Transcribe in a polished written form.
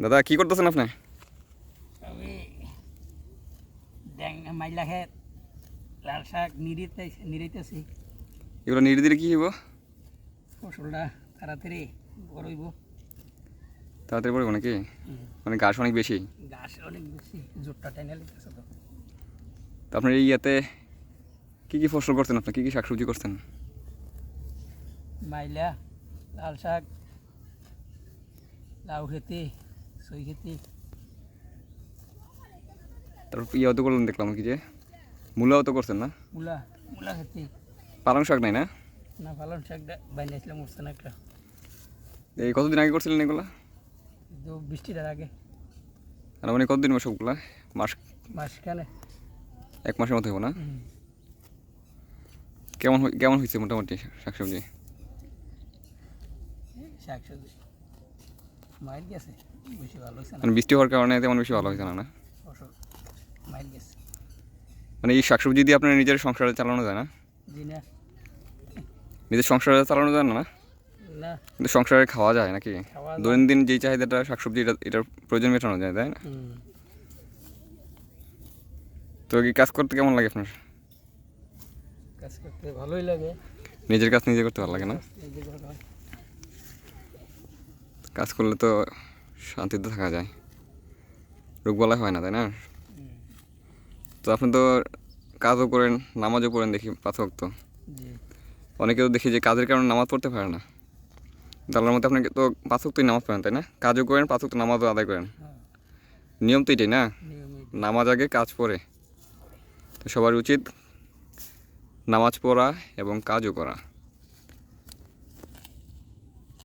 দাদা কি করতেছেন আপনি? আমি মাইলা খেত লাল শাক নিড়াইতেছি। এগুলো নিড়ে দিলে কি হইব? ফসলটা তাড়াতাড়ি বড় হইব। তাড়াতাড়ি পড়বো নাকি? মানে ঘাস অনেক বেশি। ঘাস অনেক বেশি, জোরটা টেনে লিখতেছে তো। তো আপনার এই ইয়াতে কি ফসল করছেন, আপনি কি শাকসবজি করছেন? মাইলা, লাল শাক, লাউ খেতি, সই খেতি। তারপর ইয়াও তো করলেন দেখলাম কি যে মূলাও তো করছেন না? মূলা খেতি। পালং শাক নাই না? না, পালং শাকটা বাইনাইছিলাম, উঠছে না একটা। এই কতদিন আগে করছিলেন এগুলা? তো বৃষ্টিটার আগে। আর মানে কতদিন সবগুলা? মাসখানে। 1 মাসের মতো হইব না? কেমন হয়েছে মোটামুটি শাকসবজি? শাকসবজি মাইল গেছে, বেশি ভালো হয়েছে না। মানে বৃষ্টি হওয়ার কারণে তেমন বেশি ভালো হয়েছে না? ফসল মাইল গেছে। মানে এই শাকসবজি দিয়ে আপনার নিজের সংসার চালানো যায় না? জি না। নিজের সংসার চালানো যায় না? না, কিন্তু সংসারে খাওয়া যায় নাকি? খাওয়া যায়। দৈনন্দিন যেই চাহিদাটা শাকসবজি এটার প্রয়োজন মেটানো যায়, তাই না? তো কি কাজ করতে কেমন লাগে আপনার? কাজ করতে ভালোই লাগে। নিজের কাজ নিজে করতে ভালো লাগে না? নিজে করা হয়। কাজ করলে তো শান্তিতে থাকা যায়, রোগবালাই হয় না, তাই না? তো আপনি তো কাজও করেন, নামাজও পড়েন দেখি 5 ওয়াক্ত। জি। অনেকেও দেখি যে কাজের কারণে নামাজ পড়তে পারে না। তার মধ্যে আপনি তো 5 ওয়াক্তই নামাজ পড়েন, তাই না? কাজও করেন, 5 ওয়াক্ত নামাজও আদায় করেন। নিয়ম তো এটাই না, নিয়মিত। নামাজ আগে কাজ পড়ে। তো সবার উচিত নামাজ পড়া এবং কাজও করা।